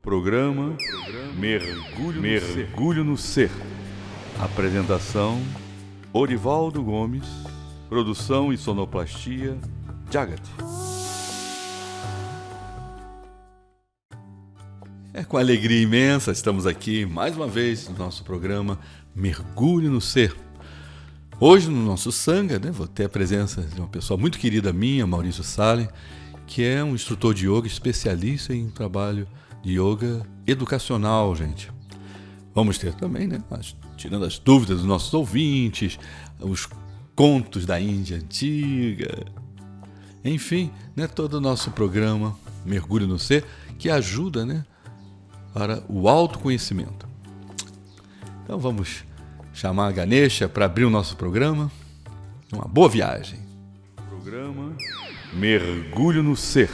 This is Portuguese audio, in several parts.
Programa Mergulho no Ser. Apresentação: Orivaldo Gomes. Produção e sonoplastia: Jagat. É com alegria imensa estamos aqui mais uma vez no nosso programa Mergulho no Ser. Hoje no nosso Sangha, vou ter a presença de uma pessoa muito querida minha, Maurício Salem, que é um instrutor de yoga especialista em trabalho de yoga educacional, gente. Vamos ter também, tirando as dúvidas dos nossos ouvintes, os contos da Índia antiga, enfim, todo o nosso programa Mergulho no Ser, que ajuda, para o autoconhecimento. Então vamos chamar a Ganesha para abrir o nosso programa. Uma boa viagem. Programa Mergulho no Ser.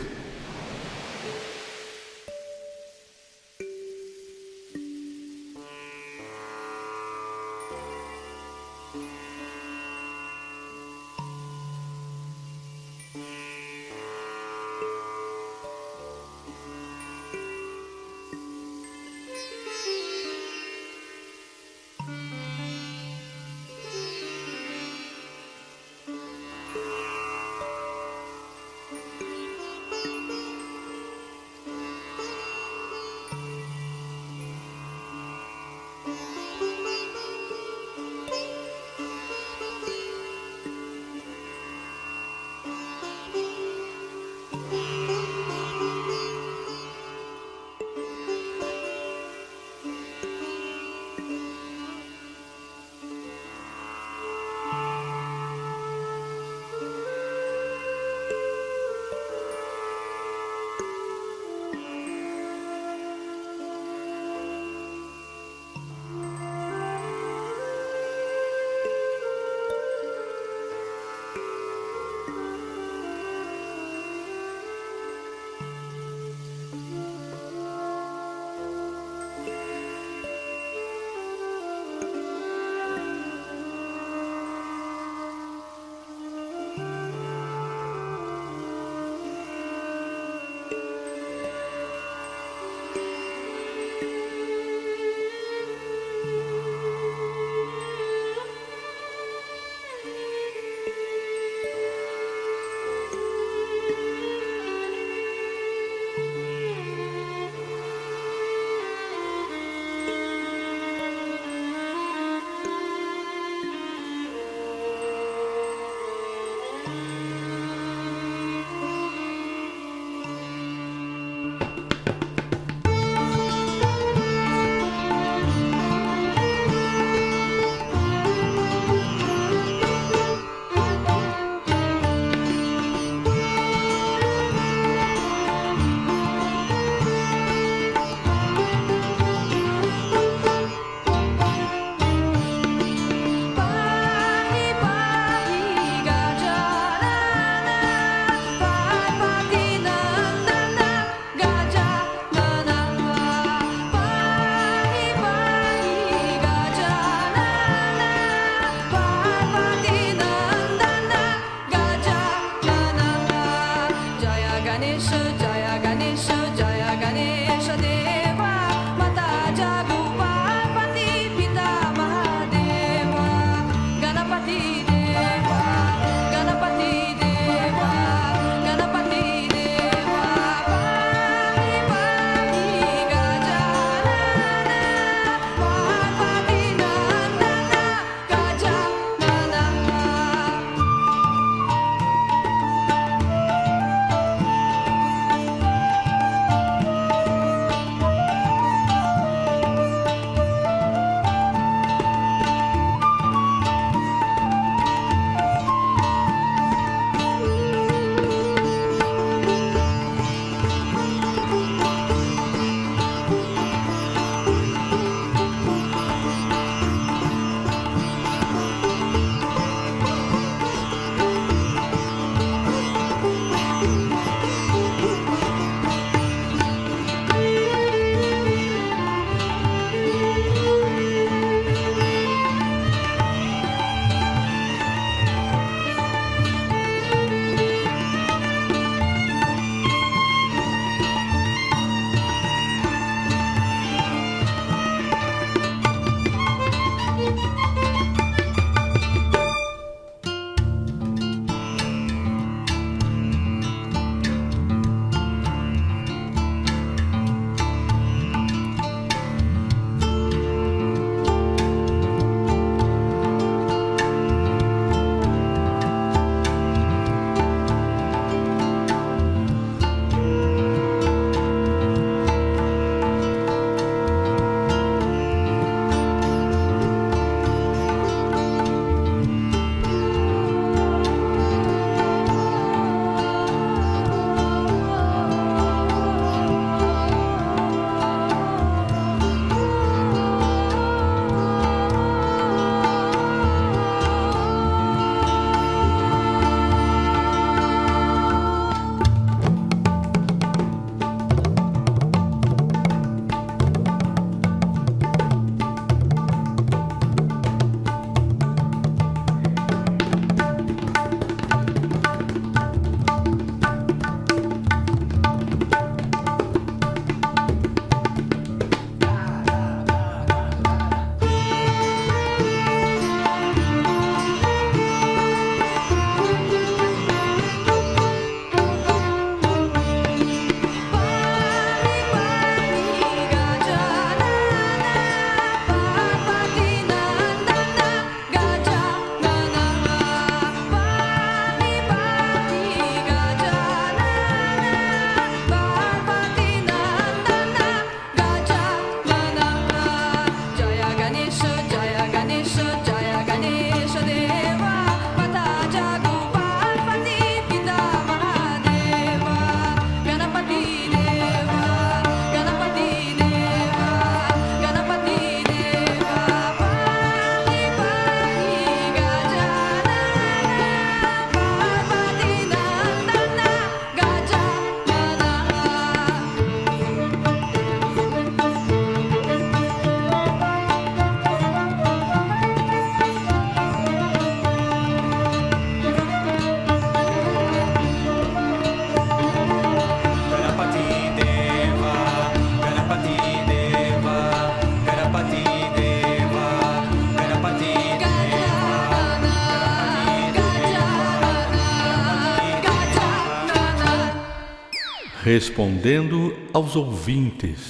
Respondendo aos ouvintes.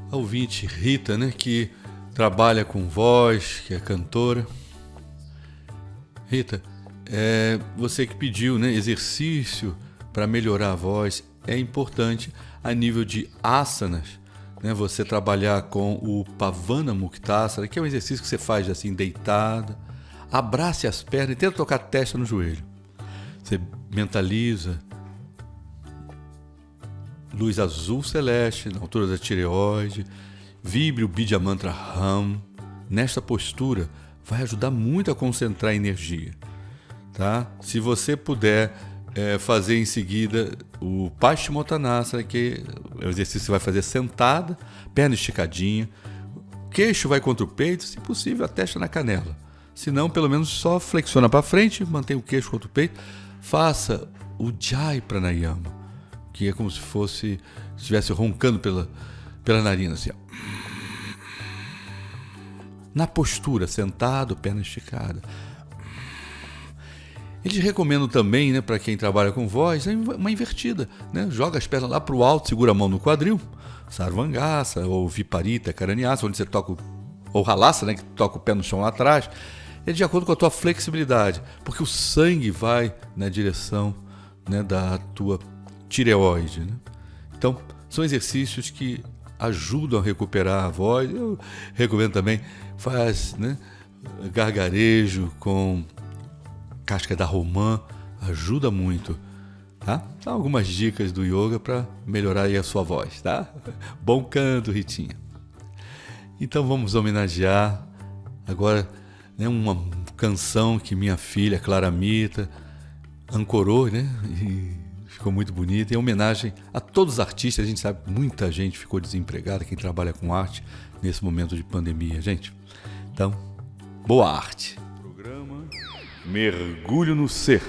A ouvinte Rita, né, que trabalha com voz, que é cantora. Rita, você que pediu, né, exercício para melhorar a voz. É importante a nível de asanas, né, você trabalhar com o Pavana Muktasana, que é um exercício que você faz assim, deitada. Abrace as pernas e tenta tocar a testa no joelho. Você mentaliza luz azul celeste na altura da tireoide, vibre o Bidya Mantra Ham. Nesta postura vai ajudar muito a concentrar a energia, tá? Se você puder fazer em seguida o Paschimottanasana, que é o exercício que você vai fazer sentada, perna esticadinha, queixo vai contra o peito, se possível a testa na canela. Se não, pelo menos só flexiona para frente, mantém o queixo contra o peito. Faça o Jai Pranayama, que é como se estivesse roncando pela narina, assim, ó. Na postura, sentado, perna esticada. Eles recomendam também, né, para quem trabalha com voz, uma invertida, né? Joga as pernas lá para o alto, segura a mão no quadril, Sarvangasa ou Viparita Karanyasa, onde você toca, ou Halasa, né, que toca o pé no chão lá atrás. É de acordo com a tua flexibilidade, porque o sangue vai na direção, né, da tua tireoide, né? Então, são exercícios que ajudam a recuperar a voz. Eu recomendo também, faz, né, gargarejo com casca da romã, ajuda muito, tá? São algumas dicas do yoga para melhorar aí a sua voz, tá? Bom canto, Ritinha. Então vamos homenagear agora, né, uma canção que minha filha, Clara Mita, ancorou, né? E ficou muito bonita, em homenagem a todos os artistas. A gente sabe que muita gente ficou desempregada, quem trabalha com arte nesse momento de pandemia, gente. Então, boa arte. Programa Mergulho no Ser.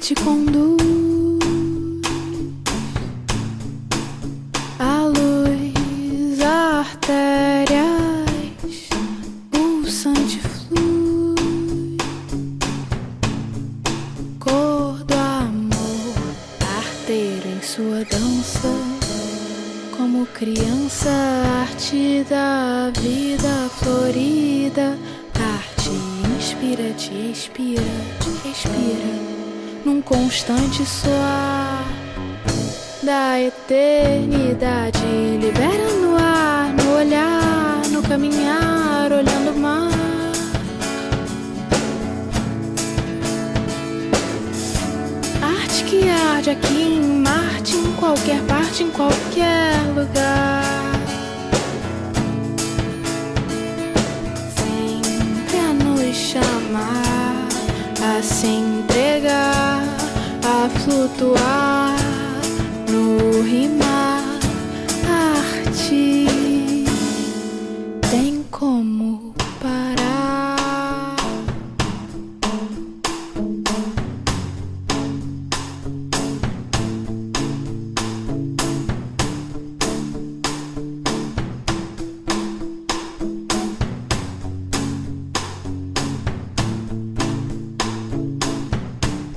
Te conduz a luz, artérias, pulsante flui, cor do amor, arteira em sua dança, como criança, arte da vida florida, arte inspira, te expira, te respira. Num constante soar da eternidade, libera no ar, no olhar, no caminhar, olhando o mar. Arte que arde aqui em Marte, em qualquer parte, em qualquer lugar. Sempre a nos chamar, a se entregar, a flutuar no rimar. Arte tem como parar.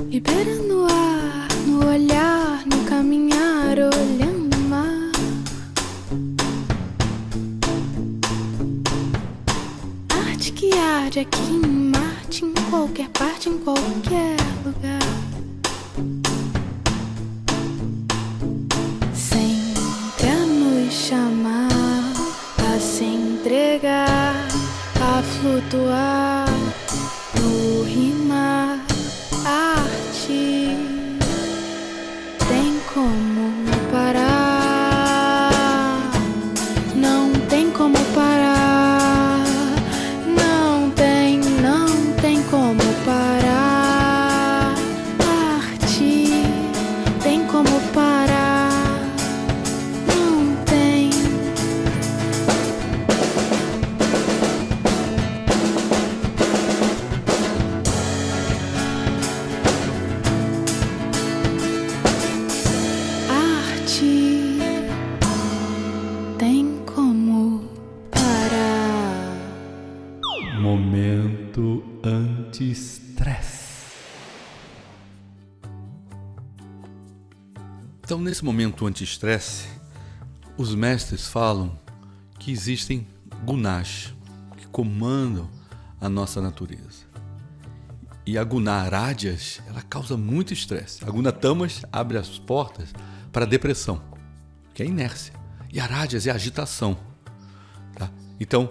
Libera no ar, no olhar, no caminhar, olhando o mar. Arte que arde aqui em Marte, em qualquer parte, em qualquer lugar. Sempre a nos chamar, a se entregar, a flutuar no rimar. Arte tem como parar, não tem como parar, não tem, não Então, nesse momento anti-estresse, os mestres falam que existem gunas que comandam a nossa natureza. E a guna rajas, ela causa muito estresse. A guna tamas abre as portas para a depressão, que é a inércia. E a rajas é a agitação. Tá? Então,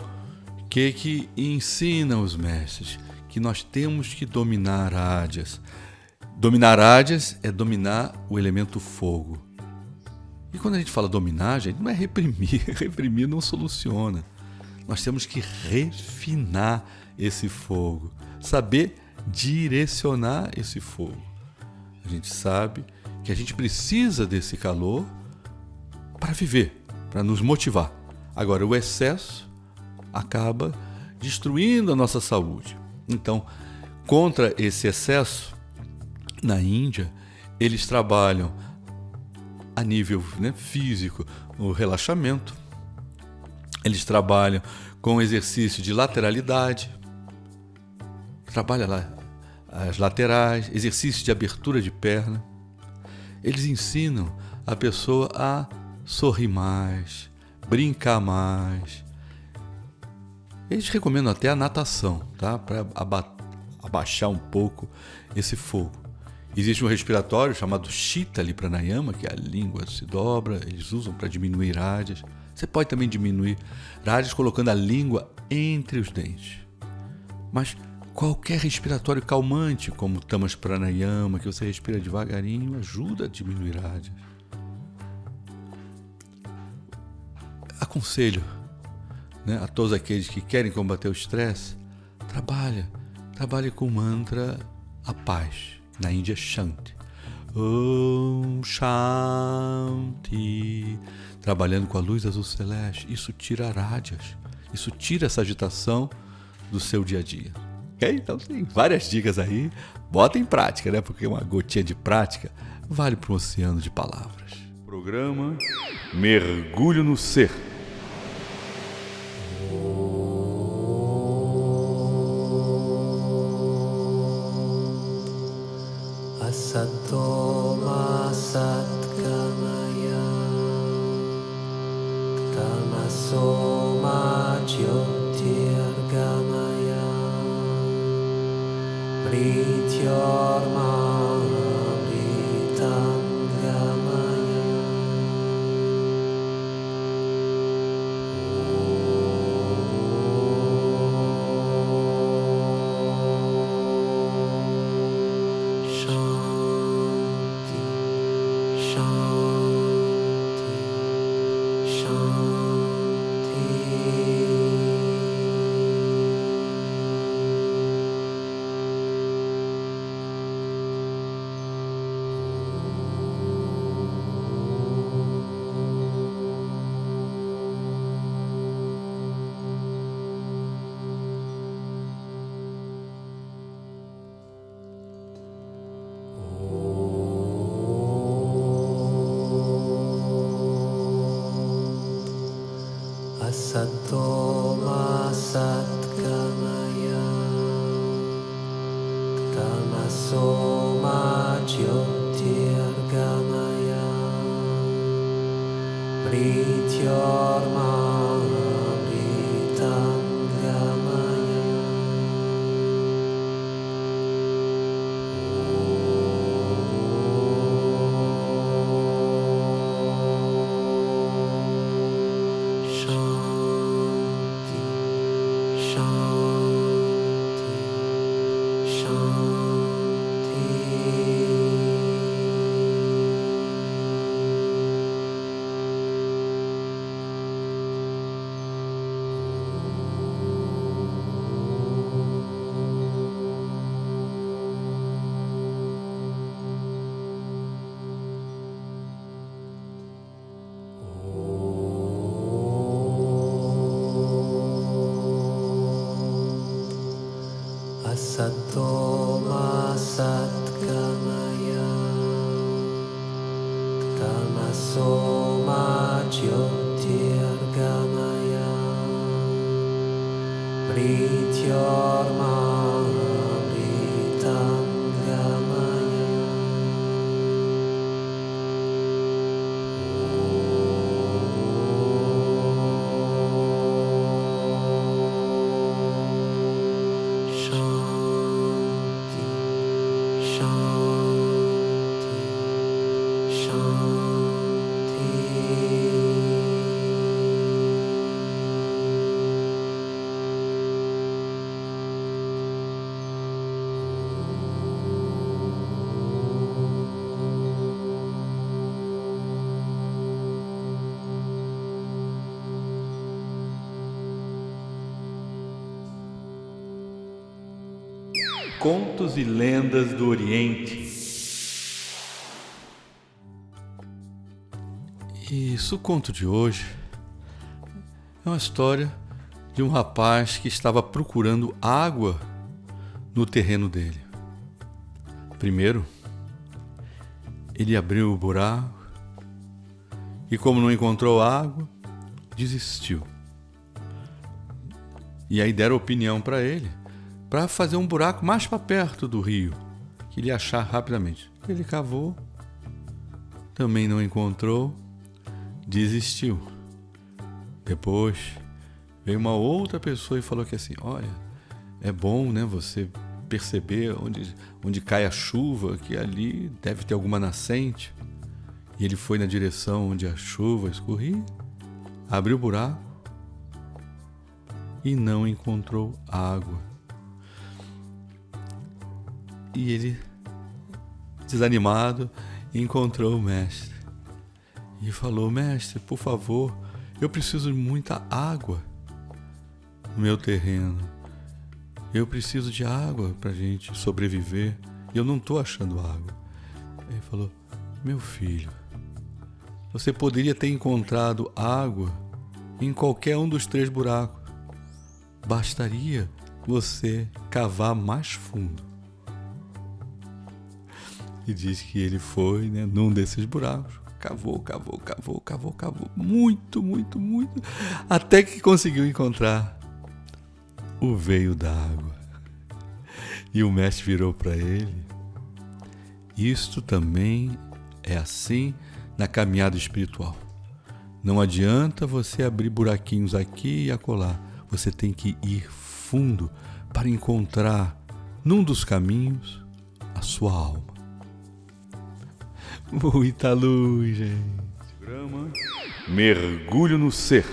o que ensinam os mestres? Que nós temos que dominar rajas. Dominar rajas é dominar o elemento fogo. E quando a gente fala dominar, gente, não é reprimir. Reprimir não soluciona. Nós temos que refinar esse fogo. Saber direcionar esse fogo. A gente sabe que a gente precisa desse calor para viver, para nos motivar. Agora, o excesso acaba destruindo a nossa saúde. Então, contra esse excesso, na Índia, eles trabalham a nível físico o relaxamento. Eles trabalham com exercício de lateralidade. Trabalha lá as laterais, exercício de abertura de perna. Eles ensinam a pessoa a sorrir mais, brincar mais. Eles recomendam até a natação, tá? Para abaixar um pouco esse fogo. Existe um respiratório chamado Shitali Pranayama, que a língua se dobra, eles usam para diminuir rajas. Você pode também diminuir rajas colocando a língua entre os dentes. Mas qualquer respiratório calmante, como Tamas Pranayama, que você respira devagarinho, ajuda a diminuir rajas. Aconselho, a todos aqueles que querem combater o estresse, trabalhe com o mantra a paz. Na Índia, Shanti. Om Shanti. Trabalhando com a luz azul celeste. Isso tira rajas. Isso tira essa agitação do seu dia a dia. Ok? Então tem várias dicas aí. Bota em prática, porque uma gotinha de prática vale para um oceano de palavras. Programa Mergulho no Ser. Asatoma Satgamaya Tamasoma Jyotirgamaya Mrityorma Mritangamaya Asatoma Satgamaya Tamasoma Jyotirgamaya Mrityorma Mritangamaya Asatoma Satgamaya Tamasoma Jyotirgamaya Mrityorma Mritangamaya Shanti, Contos e lendas do Oriente. E o conto de hoje é uma história de um rapaz que estava procurando água no terreno dele. Primeiro, ele abriu o buraco e, como não encontrou água, desistiu. E aí deram opinião para ele para fazer um buraco mais para perto do rio, que ele ia achar rapidamente. Ele cavou, também não encontrou, desistiu. Depois veio uma outra pessoa e falou que assim, olha, é bom, né, você perceber onde cai a chuva, que ali deve ter alguma nascente. E ele foi na direção onde a chuva escorria, abriu o buraco e não encontrou água. E ele, desanimado, encontrou o mestre e falou: mestre, por favor, eu preciso de muita água no meu terreno. Eu preciso de água para a gente sobreviver e eu não estou achando água. Ele falou: meu filho, você poderia ter encontrado água em qualquer um dos 3 buracos. Bastaria você cavar mais fundo. E diz que ele foi, né, num desses buracos, cavou, muito, até que conseguiu encontrar o veio da água. E o mestre virou para ele: isto também é assim na caminhada espiritual. Não adianta você abrir buraquinhos aqui e acolá. Você tem que ir fundo para encontrar num dos caminhos a sua alma. Muita luz, gente. Programa Mergulho no Ser.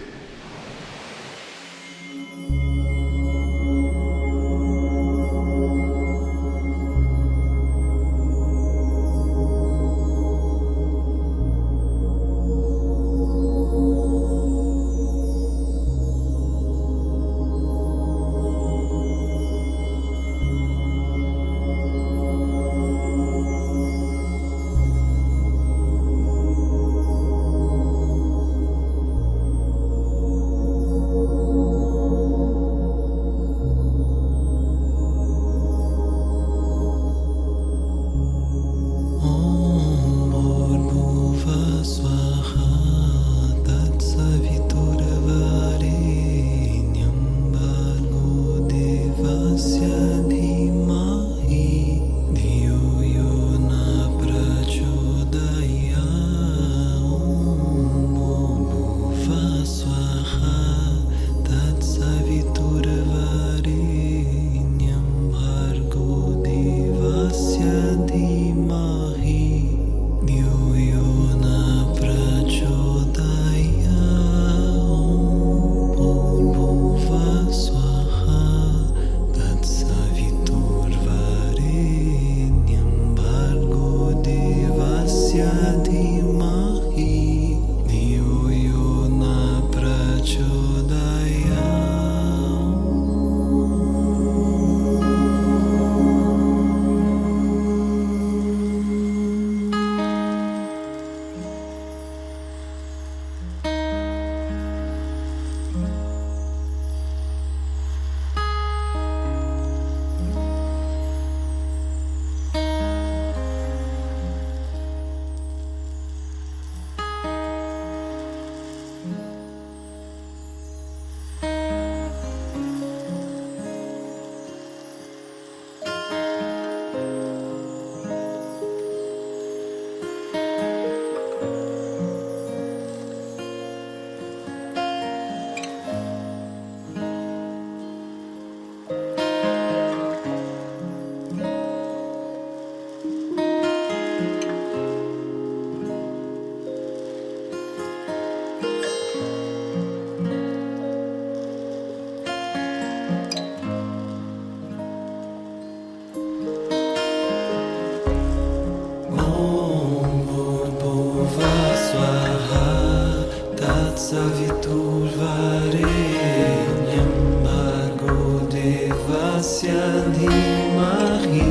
Saviturvarenyam Bhargo Devasya Dhimahi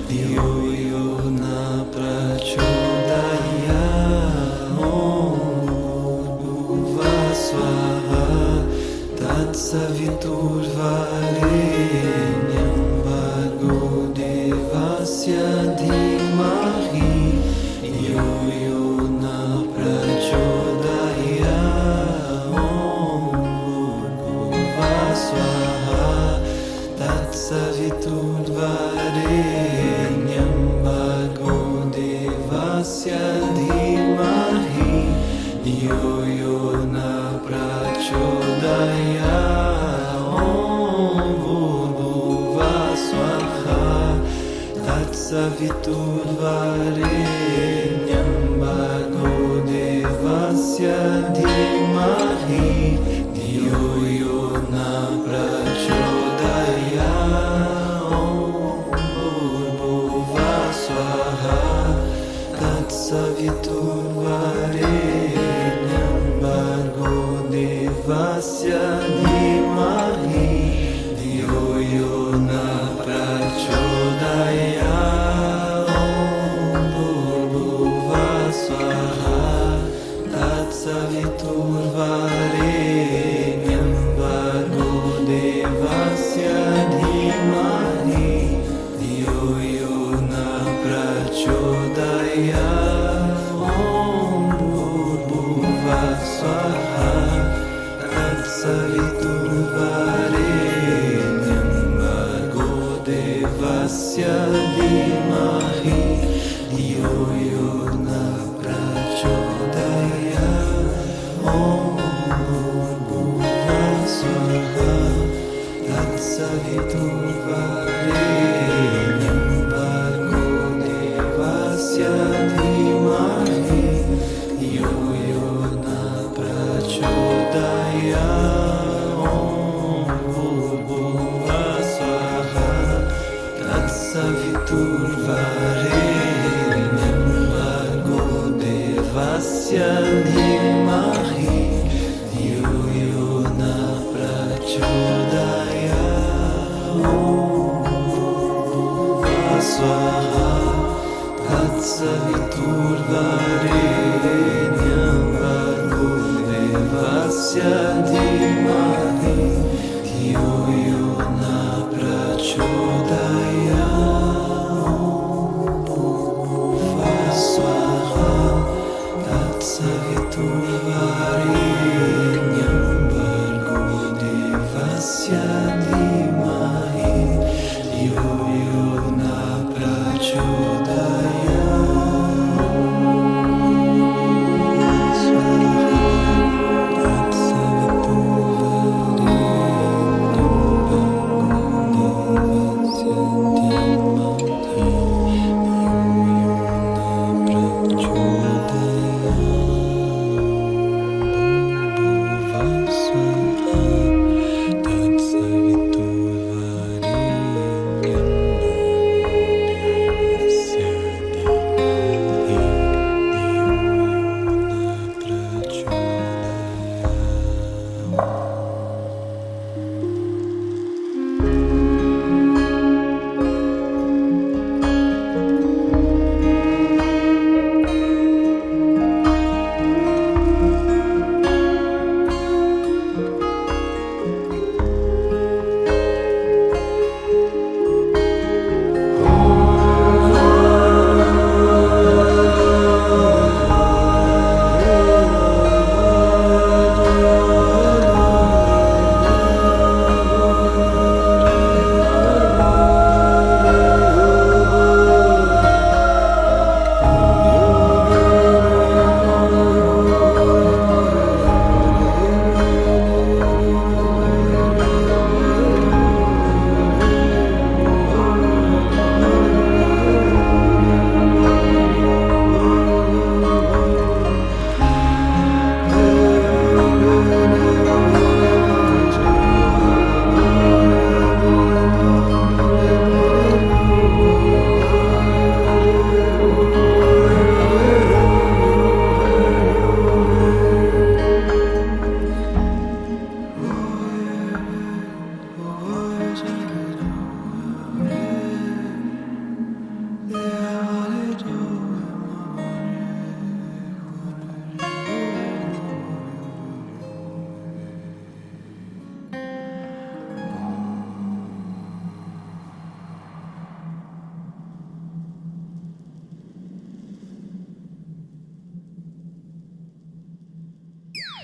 Dhiyo yo na prachodaya. Om Bhurbhuva Swaha Tat Saviturvarenyam Bhargo Devasya Dhimahi Dhiyo yo na prachodaya. Saviturvarenyam Bhargo Devasya Dhimahi Dhiyo yo na prachodaya. Om Bhurbhuva Swaha Tat Saviturvarenyam Bhargo Devasya Dhimahi Dhiyo yo na prachodaya. Saviturvarenyam Bhargo Devasya Dhimahi Dhiyo yo na prachodaya. Om Bhurbhuva Swaha Tat Saviturvarenyam Bhargo Devasya Dhimahi Dhiyo yo na prachodaya. Saviturvarenyam Bhargo Devasya Dhimahi Dhiyo yo na prachodaya. Om Bhurbhuva Swaha Tat Saviturvarenyam Bhargo Devasya Dhimahi Dhiyo yo na prachodaya. Saviturvarenyam Bhargo Devasya Dhimahi Dhiyo yo na prachodaya. Swaha Tat Saviturvarenyam Bhargo Devasya Dhimahi Dhiyo yo na prachodaya. Saviturvarenyam Bhargo Devasya Dhimahi Dhiyo yo na prachodaya. Tat Saviturvarenyam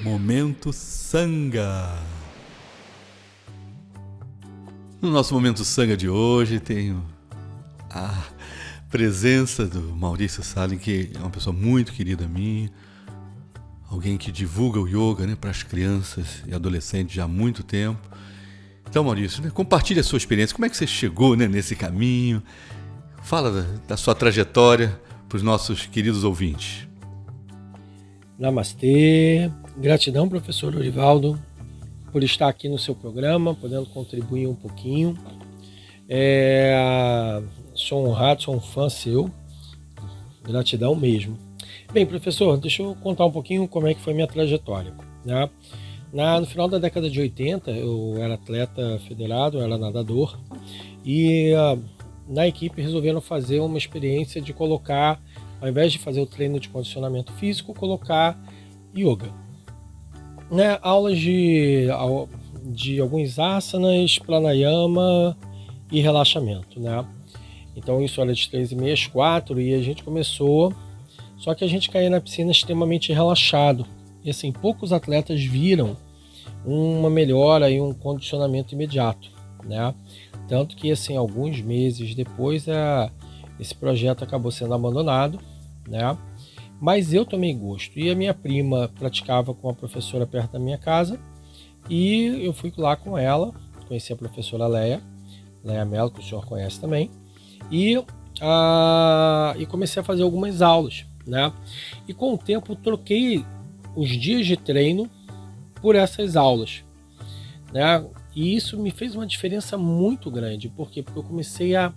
Momento Sanga. No nosso Momento Sanga de hoje tenho a presença do Maurício Salem, que é uma pessoa muito querida minha, alguém que divulga o yoga, né, para as crianças e adolescentes já há muito tempo. Então, Maurício, né, compartilhe a sua experiência, como é que você chegou, né, nesse caminho, fala da sua trajetória para os nossos queridos ouvintes. Namastê, gratidão, professor Orivaldo, por estar aqui no seu programa, podendo contribuir um pouquinho. Sou honrado, sou um fã seu, gratidão mesmo. Bem, professor, deixa eu contar um pouquinho como é que foi minha trajetória, né? No final da década de 80, eu era atleta federado, eu era nadador, e na equipe resolveram fazer uma experiência de colocar, ao invés de fazer o treino de condicionamento físico, colocar yoga. Né? Aulas de alguns asanas, pranayama e relaxamento, né? Então isso era de 3h30 às 4h e a gente começou, só que a gente caía na piscina extremamente relaxado. E assim, poucos atletas viram uma melhora e um condicionamento imediato, né? Tanto que assim, alguns meses depois esse projeto acabou sendo abandonado, né? Mas eu tomei gosto. E a minha prima praticava com a professora perto da minha casa e eu fui lá com ela, conheci a professora Leia Mello, que o senhor conhece também, e comecei a fazer algumas aulas, né? E com o tempo troquei os dias de treino por essas aulas, né? E isso me fez uma diferença muito grande. Por quê? Porque eu comecei a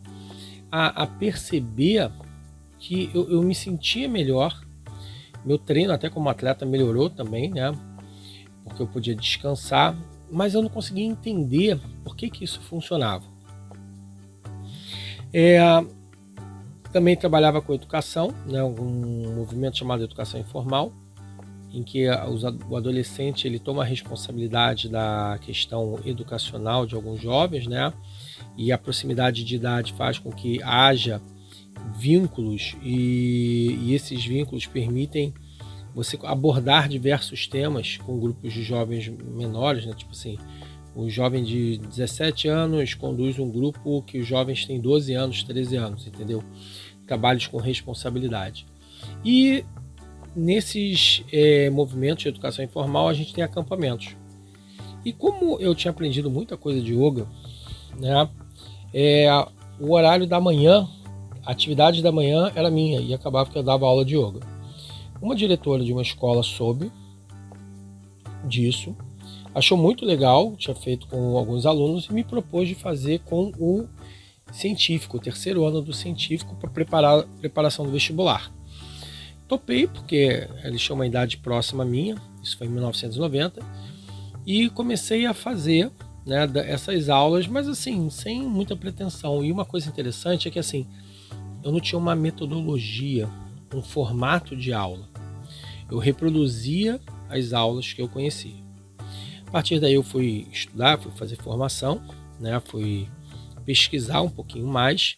perceber que eu me sentia melhor. Meu treino até como atleta melhorou também, né? Porque eu podia descansar, mas eu não conseguia entender por que isso funcionava. Também trabalhava com educação, né? Um movimento chamado Educação Informal, em que o adolescente ele toma a responsabilidade da questão educacional de alguns jovens, né? E a proximidade de idade faz com que haja vínculos e esses vínculos permitem você abordar diversos temas com grupos de jovens menores, né? Tipo assim, o jovem de 17 anos conduz um grupo que os jovens têm 12 anos, 13 anos, entendeu? Trabalhos com responsabilidade. E nesses movimentos de educação informal a gente tem acampamentos. E como eu tinha aprendido muita coisa de yoga, né? O horário da manhã, a atividade da manhã era minha e acabava que eu dava aula de yoga. Uma diretora de uma escola soube disso, achou muito legal, tinha feito com alguns alunos e me propôs de fazer com o científico, o terceiro ano do científico, para preparação do vestibular. Topei, porque eles tinham uma idade próxima à minha, isso foi em 1990, e comecei a fazer, né, essas aulas, mas assim, sem muita pretensão. E uma coisa interessante é que assim, eu não tinha uma metodologia, um formato de aula. Eu reproduzia as aulas que eu conhecia. A partir daí eu fui estudar, fui fazer formação, né, fui pesquisar um pouquinho mais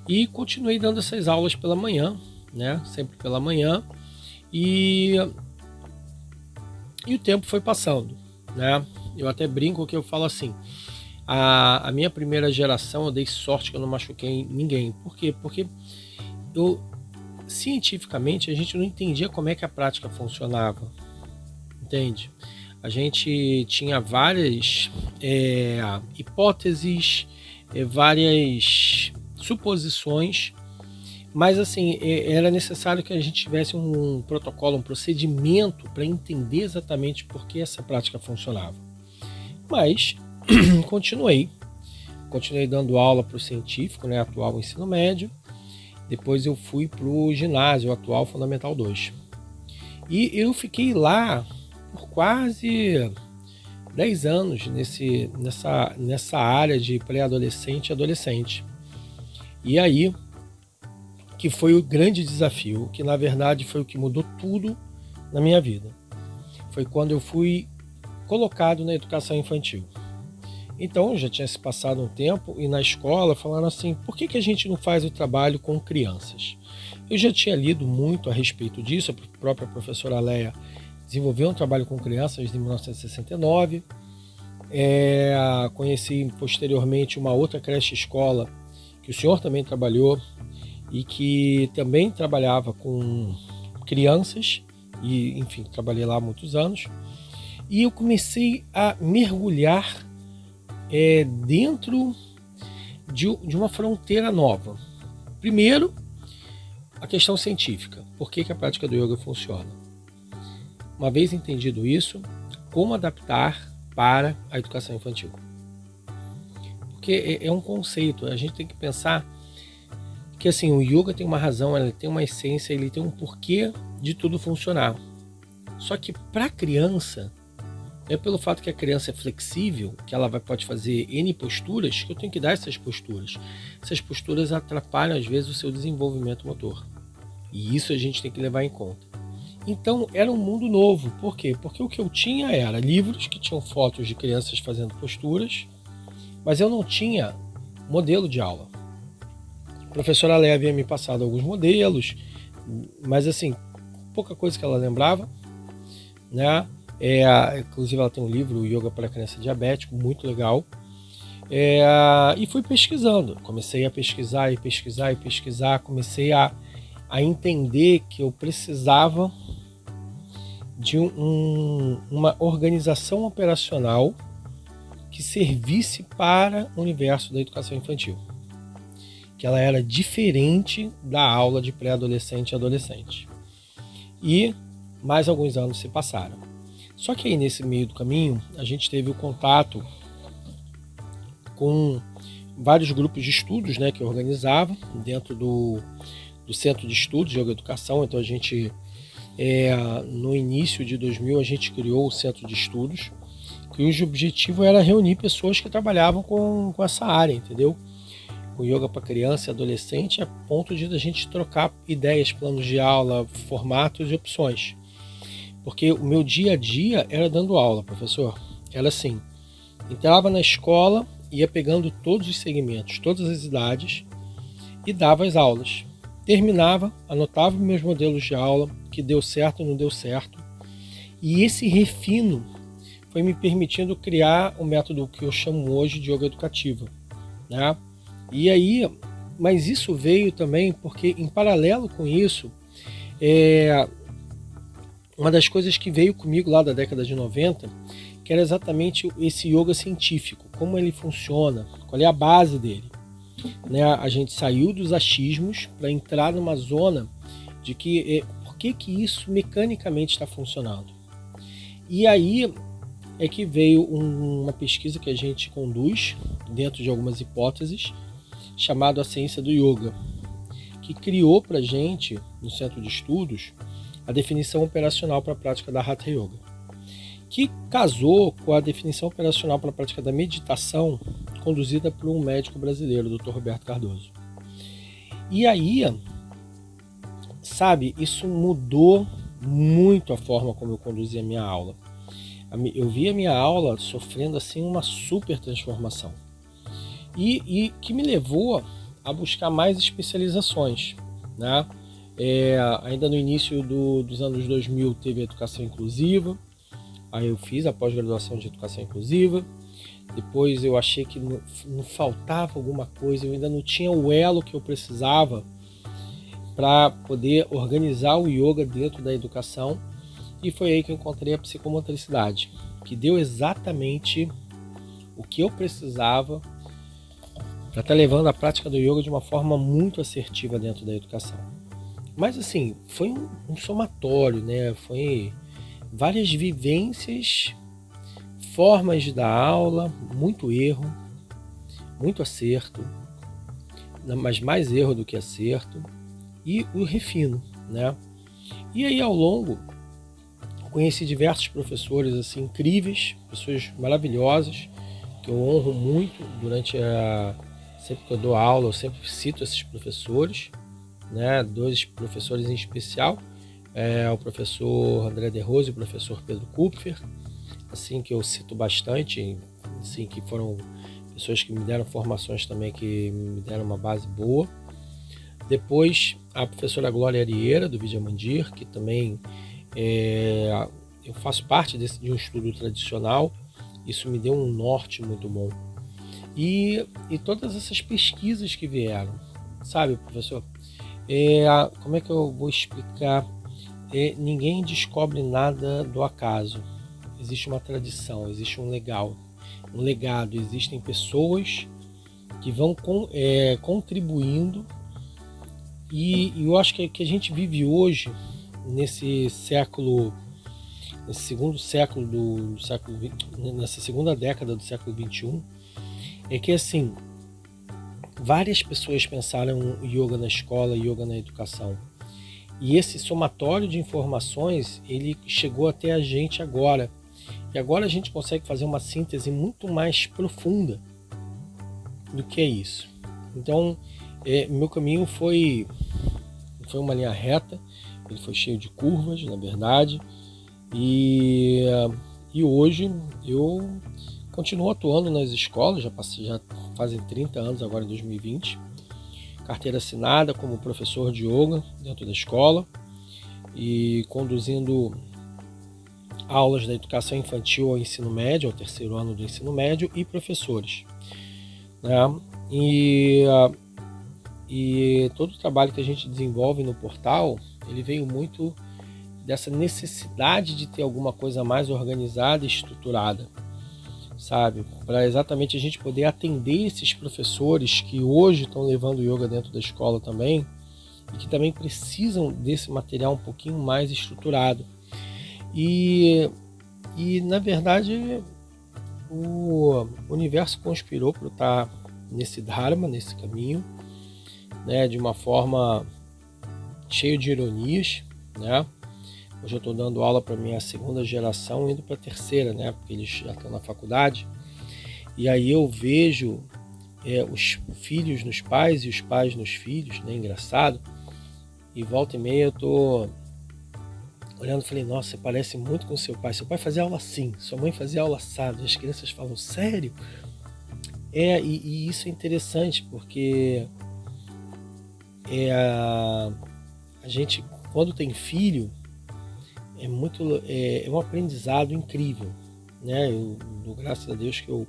e continuei dando essas aulas pela manhã, né, sempre pela manhã, e o tempo foi passando, né? Eu até brinco que eu falo assim, a minha primeira geração eu dei sorte que eu não machuquei ninguém. Por quê? Porque cientificamente a gente não entendia como é que a prática funcionava, entende? A gente tinha várias hipóteses, várias suposições, mas assim, era necessário que a gente tivesse um protocolo, um procedimento para entender exatamente por que essa prática funcionava. Mas continuei dando aula para o científico, né, atual ensino médio. Depois eu fui para o ginásio, atual Fundamental 2. E eu fiquei lá por quase 10 anos nessa área de pré-adolescente e adolescente. E aí que foi o grande desafio, que na verdade foi o que mudou tudo na minha vida. Foi quando eu fui colocado na educação infantil. Então já tinha se passado um tempo e na escola falaram assim, por que a gente não faz o trabalho com crianças? Eu já tinha lido muito a respeito disso, a própria professora Leia desenvolveu um trabalho com crianças em 1969. Conheci posteriormente uma outra creche escola que o senhor também trabalhou e que também trabalhava com crianças e, enfim, trabalhei lá há muitos anos. E eu comecei a mergulhar dentro de uma fronteira nova. Primeiro, a questão científica. Por que a prática do yoga funciona? Uma vez entendido isso, como adaptar para a educação infantil? Porque é um conceito, a gente tem que pensar que assim, o yoga tem uma razão, ele tem uma essência, ele tem um porquê de tudo funcionar. Só que para a criança, é pelo fato que a criança é flexível, que ela pode fazer N posturas, que eu tenho que dar essas posturas. Essas posturas atrapalham às vezes o seu desenvolvimento motor. E isso a gente tem que levar em conta. Então era um mundo novo. Por quê? Porque o que eu tinha era livros que tinham fotos de crianças fazendo posturas, mas eu não tinha modelo de aula. A professora Léa havia me passado alguns modelos, mas assim, pouca coisa que ela lembrava, né? Inclusive ela tem um livro, Yoga para Criança Diabético, muito legal. E fui pesquisando. Comecei a pesquisar, comecei a entender que eu precisava de uma organização operacional que servisse para o universo da educação infantil. Que ela era diferente da aula de pré-adolescente e adolescente. E mais alguns anos se passaram. Só que aí nesse meio do caminho a gente teve o contato com vários grupos de estudos, né, que eu organizava dentro do Centro de Estudos de Yoga Educação. Então a gente, no início de 2000, a gente criou o Centro de Estudos, cujo objetivo era reunir pessoas que trabalhavam com essa área, entendeu? Com yoga para criança e adolescente, a ponto de a gente trocar ideias, planos de aula, formatos e opções. Porque o meu dia a dia era dando aula, professor. Era assim, entrava na escola, ia pegando todos os segmentos, todas as idades e dava as aulas. Terminava, anotava meus modelos de aula, que deu certo ou não deu certo. E esse refino foi me permitindo criar o método que eu chamo hoje de yoga educativa, né? E aí, mas isso veio também porque, em paralelo com isso, uma das coisas que veio comigo lá da década de 90, que era exatamente esse yoga científico, como ele funciona, qual é a base dele. Né? A gente saiu dos achismos para entrar numa zona de que por que isso mecanicamente está funcionando. E aí é que veio uma pesquisa que a gente conduz dentro de algumas hipóteses, chamado A Ciência do Yoga, que criou para a gente, no Centro de Estudos, a definição operacional para a prática da Hatha Yoga, que casou com a definição operacional para a prática da meditação, conduzida por um médico brasileiro, o Dr. Roberto Cardoso. E aí, sabe, isso mudou muito a forma como eu conduzia a minha aula. Eu vi a minha aula sofrendo assim uma super transformação. E que me levou a buscar mais especializações, né? Ainda no início dos anos 2000 teve a educação inclusiva, aí eu fiz a pós-graduação de educação inclusiva, depois eu achei que não faltava alguma coisa, eu ainda não tinha o elo que eu precisava para poder organizar o yoga dentro da educação, e foi aí que eu encontrei a psicomotricidade, que deu exatamente o que eu precisava para estar levando a prática do yoga de uma forma muito assertiva dentro da educação. Mas assim, foi um somatório, né? Foi várias vivências, formas de dar aula, muito erro, muito acerto, mas mais erro do que acerto, e o refino, né? E aí ao longo conheci diversos professores assim incríveis, pessoas maravilhosas, que eu honro muito sempre que eu dou aula, eu sempre cito esses professores, né? Dois professores em especial, o professor André De Rose e o professor Pedro Kupfer, assim, que eu cito bastante, assim, que foram pessoas que me deram formações também, que me deram uma base boa. Depois a professora Glória Arieira, do Vidya Mandir, que também eu faço parte de um estudo tradicional, isso me deu um norte muito bom. E todas essas pesquisas que vieram, sabe, professor? Como é que eu vou explicar? Ninguém descobre nada do acaso. Existe uma tradição, existe um legado, existem pessoas que vão contribuindo, e eu acho que a gente vive hoje nesse século, nesse segundo século do século XX, nessa segunda década do século XXI, é que assim, várias pessoas pensaram yoga na escola, yoga na educação. E esse somatório de informações, ele chegou até a gente agora. E agora a gente consegue fazer uma síntese muito mais profunda do que é isso. Então, meu caminho foi uma linha reta, ele foi cheio de curvas, na verdade. E hoje eu continuo atuando nas escolas, já fazem 30 anos agora, em 2020. Carteira assinada como professor de yoga dentro da escola e conduzindo aulas da educação infantil ao ensino médio, ao terceiro ano do ensino médio, e professores, né? E todo o trabalho que a gente desenvolve no portal, ele veio muito dessa necessidade de ter alguma coisa mais organizada e estruturada, sabe? Para exatamente a gente poder atender esses professores que hoje estão levando yoga dentro da escola também, e que também precisam desse material um pouquinho mais estruturado. E na verdade o universo conspirou para eu estar nesse dharma, nesse caminho, né, de uma forma cheia de ironias, né? Hoje eu estou dando aula para minha segunda geração, indo para a terceira, né? Porque eles já estão na faculdade. E aí eu vejo os filhos nos pais e os pais nos filhos, né? Engraçado. E volta e meia eu estou olhando e falei, nossa, você parece muito com seu pai. Seu pai fazia aula assim, sua mãe fazia aula assado. E as crianças falam, sério? E isso é interessante, porque a gente, quando tem filho, é um aprendizado incrível, né? Eu dou graças a Deus que eu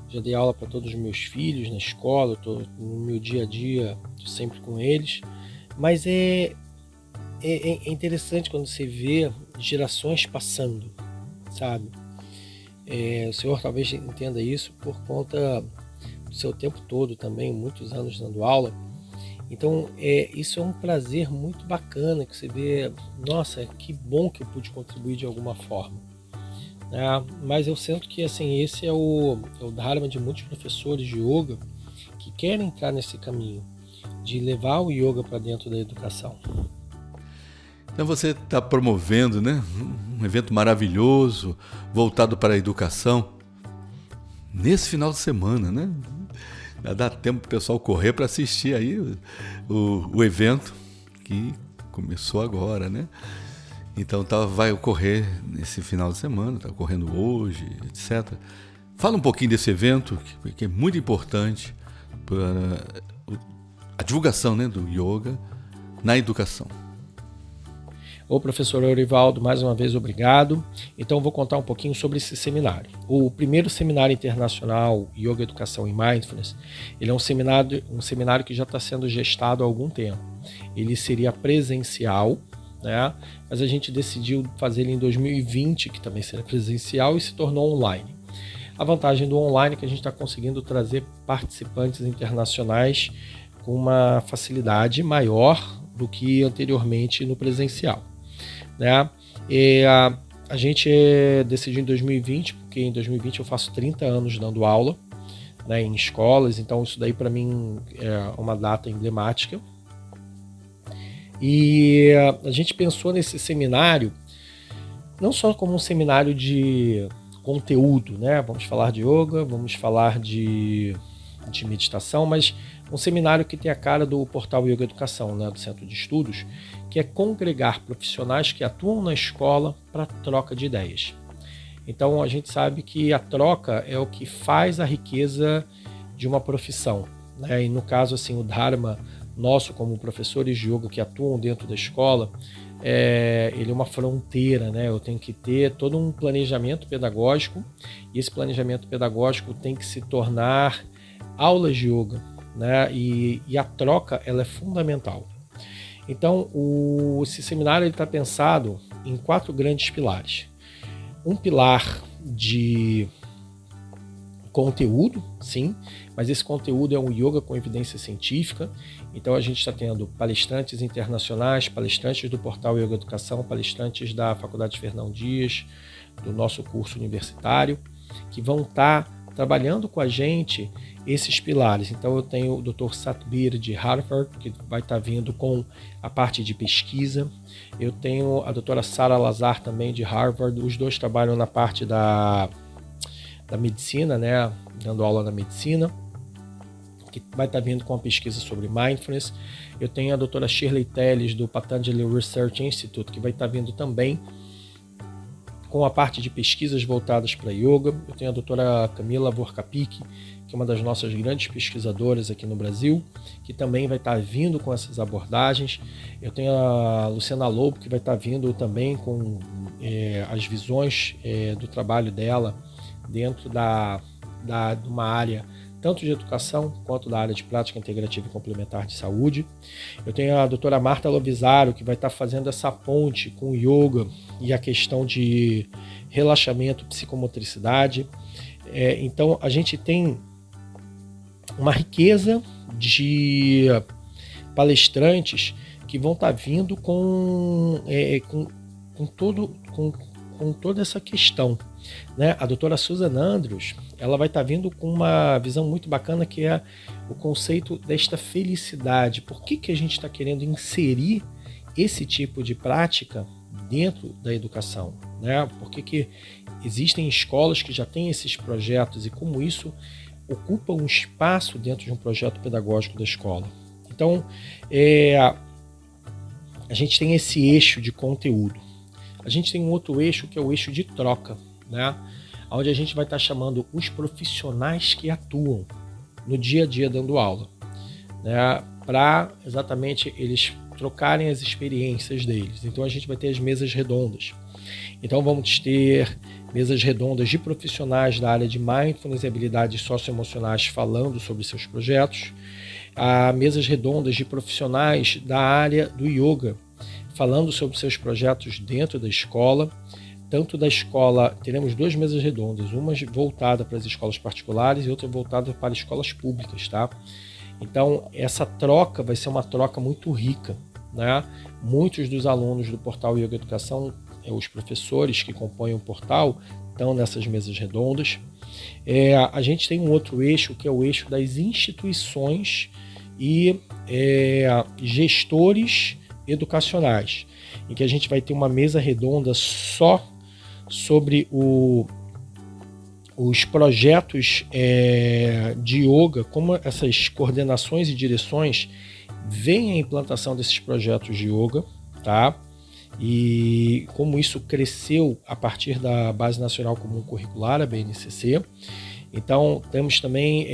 já dei aula para todos os meus filhos na escola, eu tô no meu dia a dia, tô sempre com eles, mas é interessante quando você vê gerações passando, sabe? O senhor talvez entenda isso por conta do seu tempo todo também, muitos anos dando aula. Então, isso é um prazer muito bacana, que você vê, nossa, que bom que eu pude contribuir de alguma forma. Mas eu sinto que assim, esse é o dharma de muitos professores de yoga que querem entrar nesse caminho, de levar o yoga para dentro da educação. Então você está promovendo, né, um evento maravilhoso, voltado para a educação, nesse final de semana, né? Dá tempo para o pessoal correr para assistir aí o evento que começou agora, né? Então vai ocorrer nesse final de semana, está ocorrendo hoje, etc. Fala um pouquinho desse evento, que é muito importante para a divulgação, né, do yoga na educação. Ô professor Eurivaldo, mais uma vez obrigado. Então vou contar um pouquinho sobre esse seminário. O primeiro seminário internacional Yoga, Educação e Mindfulness, ele é um seminário que já está sendo gestado há algum tempo. Ele seria presencial, né? Mas a gente decidiu fazer ele em 2020, que também seria presencial, e se tornou online. A vantagem do online é que a gente está conseguindo trazer participantes internacionais com uma facilidade maior do que anteriormente no presencial, né? A gente decidiu em 2020, porque em 2020 eu faço 30 anos dando aula, né, em escolas, então isso daí para mim é uma data emblemática. E a gente pensou nesse seminário não só como um seminário de conteúdo, né? Vamos falar de yoga, vamos falar de meditação, mas um seminário que tem a cara do portal Yoga Educação, né, do Centro de Estudos, que é congregar profissionais que atuam na escola para troca de ideias. Então a gente sabe que a troca é o que faz a riqueza de uma profissão, né? E no caso assim, o Dharma nosso como professores de yoga que atuam dentro da escola ele é uma fronteira, né? Eu tenho que ter todo um planejamento pedagógico, e esse planejamento pedagógico tem que se tornar aulas de yoga, né? E a troca, ela é fundamental. Então, esse seminário está pensado em 4 grandes pilares. Um pilar de conteúdo, sim, mas esse conteúdo é um yoga com evidência científica. Então a gente está tendo palestrantes internacionais, palestrantes do portal Yoga Educação, palestrantes da Faculdade Fernão Dias, do nosso curso universitário, que vão estar trabalhando com a gente esses pilares. Então eu tenho o Dr. Satbir de Harvard, que vai estar vindo com a parte de pesquisa. Eu tenho a doutora Sara Lazar também de Harvard. Os dois trabalham na parte da medicina, né? Dando aula na medicina, que vai estar vindo com a pesquisa sobre mindfulness. Eu tenho a doutora Shirley Telles do Patanjali Research Institute, que vai estar vindo também com a parte de pesquisas voltadas para yoga. Eu tenho a doutora Camila Vorkapik, que é uma das nossas grandes pesquisadoras aqui no Brasil, que também vai estar vindo com essas abordagens. Eu tenho a Luciana Lobo, que vai estar vindo também com as visões do trabalho dela dentro de uma área tanto de educação quanto da área de prática integrativa e complementar de saúde. Eu tenho a doutora Marta Lovisaro, que vai estar fazendo essa ponte com o yoga e a questão de relaxamento, psicomotricidade. Então a gente tem uma riqueza de palestrantes que vão estar vindo com toda essa questão, né? A doutora Susan Andrews, ela vai estar vindo com uma visão muito bacana, que é o conceito desta felicidade. Por que a gente está querendo inserir esse tipo de prática dentro da educação, né? Por que existem escolas que já têm esses projetos e como isso ocupa um espaço dentro de um projeto pedagógico da escola. Então, a gente tem esse eixo de conteúdo. A gente tem um outro eixo, que é o eixo de troca, né? Onde a gente vai estar chamando os profissionais que atuam no dia a dia dando aula, né? Para exatamente eles trocarem as experiências deles. Então a gente vai ter as mesas redondas. Então vamos ter mesas redondas de profissionais da área de mindfulness e habilidades socioemocionais falando sobre seus projetos. Mesas redondas de profissionais da área do yoga falando sobre seus projetos dentro da escola. Tanto da escola, teremos 2 mesas redondas, uma voltada para as escolas particulares e outra voltada para escolas públicas, tá? Então, essa troca vai ser uma troca muito rica, né? Muitos dos alunos do portal Yoga Educação, os professores que compõem o portal, estão nessas mesas redondas. A gente tem um outro eixo, que é o eixo das instituições e gestores educacionais, em que a gente vai ter uma mesa redonda só sobre os projetos de yoga, como essas coordenações e direções veem a implantação desses projetos de yoga, tá? E como isso cresceu a partir da Base Nacional Comum Curricular, a BNCC. Então, temos também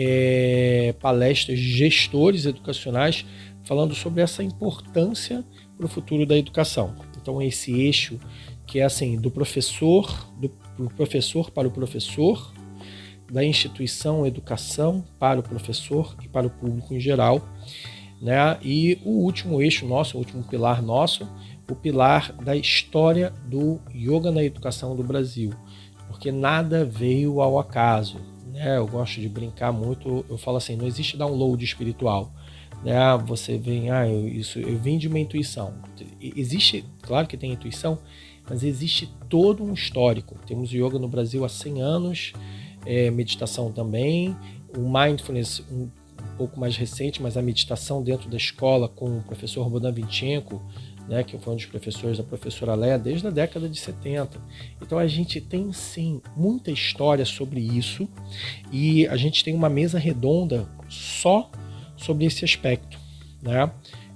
palestras de gestores educacionais falando sobre essa importância para o futuro da educação. Então, esse eixo que é assim, do professor para o professor, da instituição educação para o professor e para o público em geral, né? E o último eixo nosso, o último pilar nosso, o pilar da história do yoga na educação do Brasil, porque nada veio ao acaso, né? Eu gosto de brincar muito, eu falo assim, não existe download espiritual, né? Você vem, eu vim de uma intuição. Existe, claro que tem intuição, mas existe todo um histórico. Temos o yoga no Brasil há 100 anos, meditação também, o mindfulness um pouco mais recente, mas a meditação dentro da escola com o professor Bonavinchenko, né, que foi um dos professores da professora Léa desde a década de 70. Então a gente tem sim muita história sobre isso e a gente tem uma mesa redonda só sobre esse aspecto, né?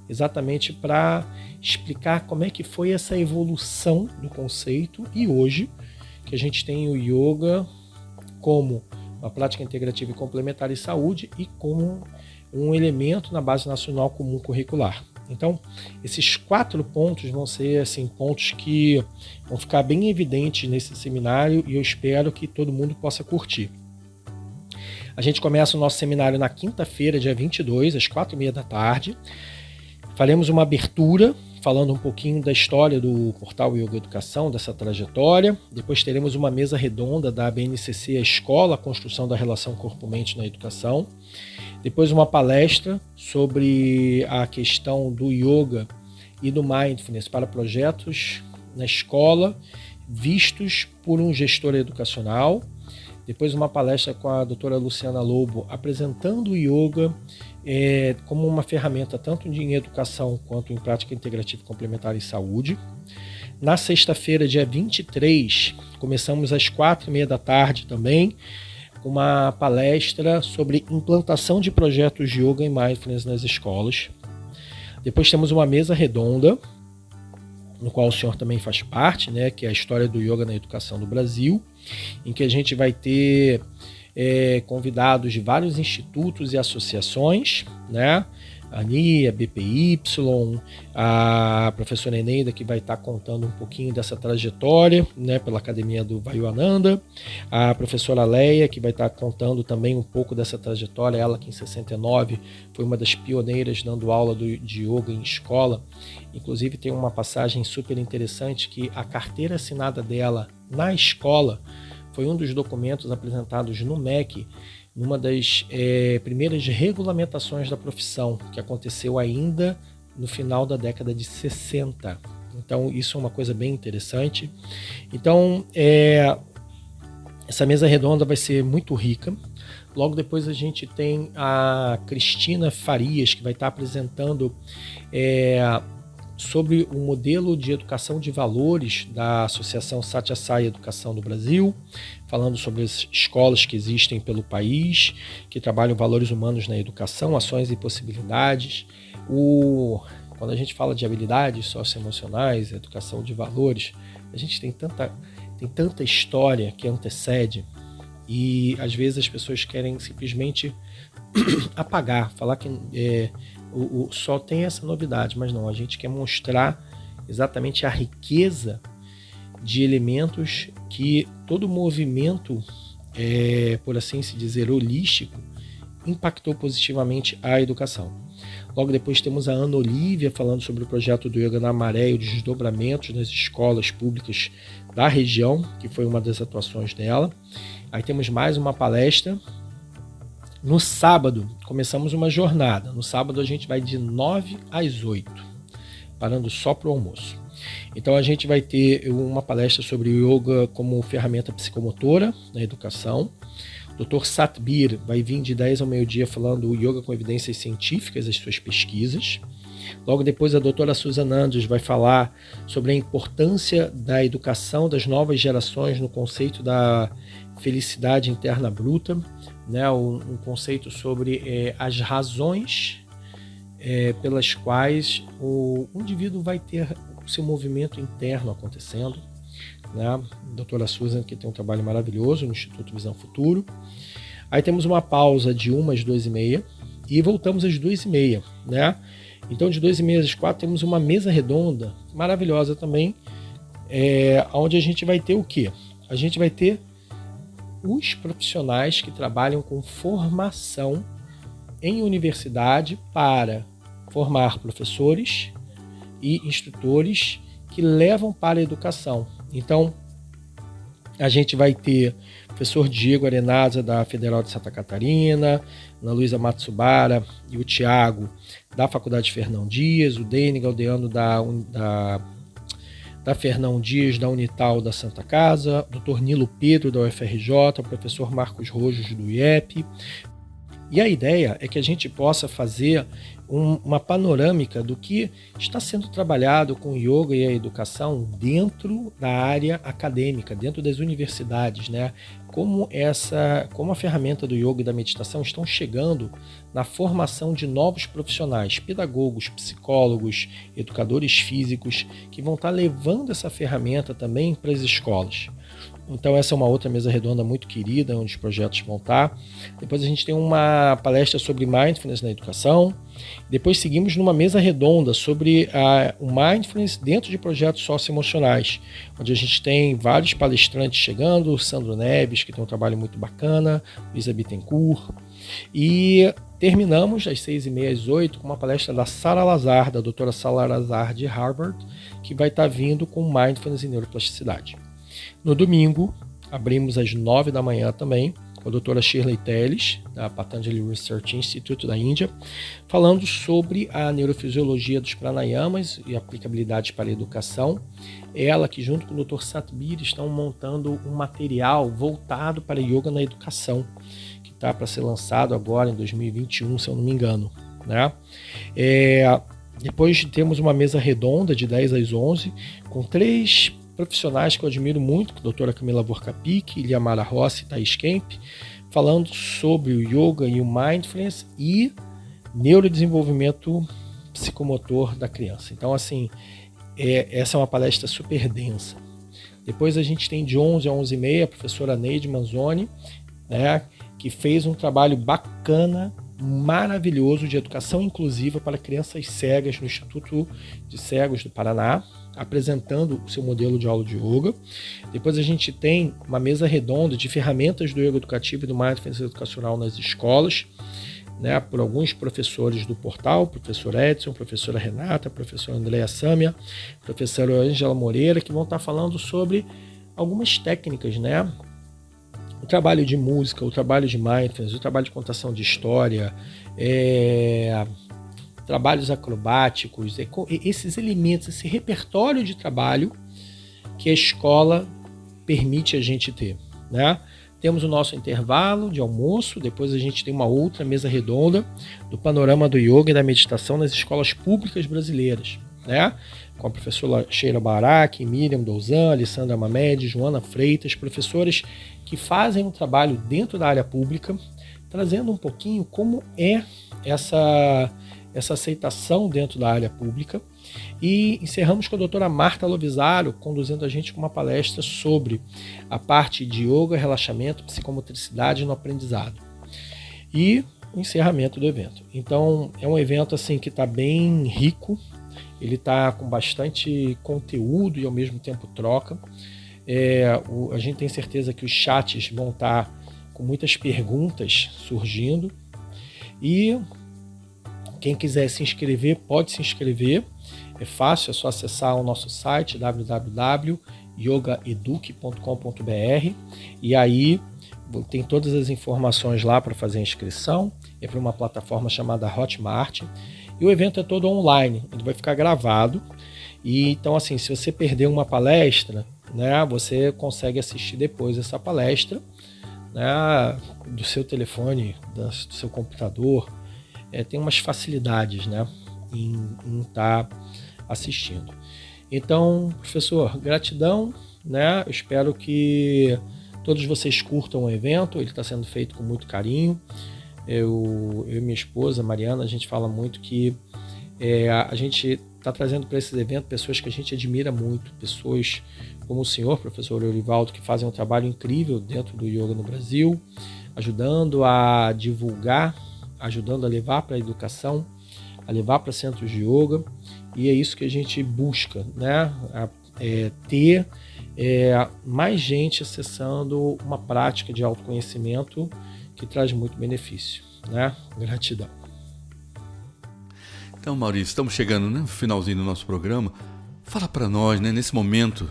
Exatamente para explicar como é que foi essa evolução do conceito e hoje que a gente tem o yoga como uma prática integrativa e complementar em saúde e como um elemento na Base Nacional Comum Curricular. Então, esses 4 pontos vão ser assim, pontos que vão ficar bem evidentes nesse seminário e eu espero que todo mundo possa curtir. A gente começa o nosso seminário na quinta-feira, dia 22, às 4h30 da tarde. Faremos uma abertura falando um pouquinho da história do portal Yoga Educação, dessa trajetória. Depois teremos uma mesa redonda da BNCC, a Escola, a Construção da Relação Corpo-Mente na Educação. Depois uma palestra sobre a questão do yoga e do mindfulness para projetos na escola, vistos por um gestor educacional. Depois uma palestra com a doutora Luciana Lobo, apresentando o yoga como uma ferramenta tanto em educação quanto em prática integrativa complementar em saúde. Na sexta-feira, dia 23, começamos às 4h30 da tarde também, com uma palestra sobre implantação de projetos de yoga e mindfulness nas escolas. Depois temos uma mesa redonda, no qual o senhor também faz parte, né, que é a história do yoga na educação do Brasil, em que a gente vai ter convidados de vários institutos e associações, né? A ANI, a BPY, a professora Eneida, que vai estar contando um pouquinho dessa trajetória, né, pela Academia do Vayu-Ananda, a professora Leia, que vai estar contando também um pouco dessa trajetória, ela que em 69 foi uma das pioneiras dando aula de yoga em escola. Inclusive tem uma passagem super interessante que a carteira assinada dela na escola foi um dos documentos apresentados no MEC, numa das primeiras regulamentações da profissão, que aconteceu ainda no final da década de 60. Então, isso é uma coisa bem interessante. Então, essa mesa redonda vai ser muito rica. Logo depois a gente tem a Cristina Farias, que vai estar apresentando sobre o modelo de educação de valores da Associação Satya Sai Educação do Brasil, falando sobre as escolas que existem pelo país, que trabalham valores humanos na educação, ações e possibilidades. Quando a gente fala de habilidades socioemocionais, educação de valores, a gente tem tanta história que antecede e às vezes as pessoas querem simplesmente apagar, falar que só tem essa novidade, mas não, a gente quer mostrar exatamente a riqueza de elementos que todo movimento, por assim se dizer, holístico, impactou positivamente a educação. Logo depois temos a Ana Olívia falando sobre o projeto do Yoga na Maré e os desdobramentos nas escolas públicas da região, que foi uma das atuações dela. Aí temos mais uma palestra. No sábado, começamos uma jornada. No sábado a gente vai de 9 às 8, parando só para o almoço. Então a gente vai ter uma palestra sobre o yoga como ferramenta psicomotora na educação. O Dr. Satbir vai vir de 10 ao meio-dia falando o yoga com evidências científicas, as suas pesquisas. Logo depois a doutora Susan Andes vai falar sobre a importância da educação das novas gerações no conceito da felicidade interna bruta, né, um conceito sobre as razões pelas quais o indivíduo vai ter o seu movimento interno acontecendo, né? A doutora Susan, que tem um trabalho maravilhoso no Instituto Visão Futuro. Aí temos uma pausa de 1 às 2h30 e voltamos às 2h30, né? Então de 2h30 às 4 temos uma mesa redonda maravilhosa também, onde a gente vai ter o quê? A gente vai ter os profissionais que trabalham com formação em universidade para formar professores e instrutores que levam para a educação. Então, a gente vai ter o professor Diego Arenaza, da Federal de Santa Catarina, Ana Luísa Matsubara e o Tiago, da Faculdade Fernão Dias, o Dene Galdeano, da Fernão Dias, da Unital da Santa Casa, o Dr. Nilo Pedro, da UFRJ, o professor Marcos Rojos, do IEP. E a ideia é que a gente possa fazer uma panorâmica do que está sendo trabalhado com o yoga e a educação dentro da área acadêmica, dentro das universidades, né? Como a ferramenta do yoga e da meditação estão chegando na formação de novos profissionais, pedagogos, psicólogos, educadores físicos, que vão estar levando essa ferramenta também para as escolas. Então essa é uma outra mesa redonda muito querida, onde os projetos vão estar. Depois a gente tem uma palestra sobre Mindfulness na educação. Depois seguimos numa mesa redonda sobre o Mindfulness dentro de projetos socioemocionais, onde a gente tem vários palestrantes chegando, o Sandro Neves, que tem um trabalho muito bacana, Luísa Bittencourt. E terminamos às 6h30 às 8h com uma palestra da Sara Lazar, da doutora Sara Lazar de Harvard, que vai estar vindo com Mindfulness e Neuroplasticidade. No domingo, abrimos às 9 da manhã também, com a doutora Shirley Telles, da Patanjali Research Institute da Índia, falando sobre a neurofisiologia dos pranayamas e aplicabilidades para a educação. Ela que junto com o Dr. Satbir estão montando um material voltado para yoga na educação, que está para ser lançado agora em 2021, se eu não me engano, né? Depois temos uma mesa redonda de 10 às 11, com 3 profissionais que eu admiro muito, a doutora Camila Vorkapik, Iliamara Rossi e Thaís Kemp, falando sobre o yoga e o mindfulness e neurodesenvolvimento psicomotor da criança. Então, assim, essa é uma palestra super densa. Depois a gente tem de 11 a 11h30 a professora Neide Manzoni, né, que fez um trabalho bacana, maravilhoso de educação inclusiva para crianças cegas no Instituto de Cegos do Paraná, apresentando o seu modelo de aula de yoga. Depois a gente tem uma mesa redonda de ferramentas do yoga educativo e do mindfulness educacional nas escolas, né, por alguns professores do portal, professor Edson, professora Renata, professora Andréa Sâmia, professora Ângela Moreira, que vão estar falando sobre algumas técnicas, né? O trabalho de música, o trabalho de mindfulness, o trabalho de contação de história, trabalhos acrobáticos, esses elementos, esse repertório de trabalho que a escola permite a gente ter, né? Temos o nosso intervalo de almoço, depois a gente tem uma outra mesa redonda do panorama do yoga e da meditação nas escolas públicas brasileiras, né? Com a professora Sheila Barak, Miriam Douzan, Alessandra Mamed, Joana Freitas, professoras que fazem um trabalho dentro da área pública, trazendo um pouquinho como é essa aceitação dentro da área pública. E encerramos com a doutora Marta Lovisaro, conduzindo a gente com uma palestra sobre a parte de yoga, relaxamento, psicomotricidade no aprendizado. E o encerramento do evento. Então, é um evento assim que está bem rico, ele está com bastante conteúdo e ao mesmo tempo troca. A gente tem certeza que os chats vão estar com muitas perguntas surgindo. E quem quiser se inscrever, pode se inscrever. É fácil, é só acessar o nosso site www.yogaeduc.com.br e aí tem todas as informações lá para fazer a inscrição. É para uma plataforma chamada Hotmart. E o evento é todo online, ele vai ficar gravado. E então, assim, se você perder uma palestra, né, você consegue assistir depois essa palestra, né, do seu telefone, do seu computador. Tem umas facilidades, né, em estar assistindo. Então, professor, gratidão, né? Eu espero que todos vocês curtam o evento, ele está sendo feito com muito carinho. Eu e minha esposa, Mariana, a gente fala muito que a gente está trazendo para esse evento pessoas que a gente admira muito, pessoas como o senhor, professor Eurivaldo, que fazem um trabalho incrível dentro do yoga no Brasil, ajudando a divulgar, ajudando a levar para a educação, a levar para centros de yoga, e é isso que a gente busca, né? Ter mais gente acessando uma prática de autoconhecimento que traz muito benefício, né? Gratidão. Então, Maurício, estamos chegando, né, no finalzinho do nosso programa. Fala para nós, né, nesse momento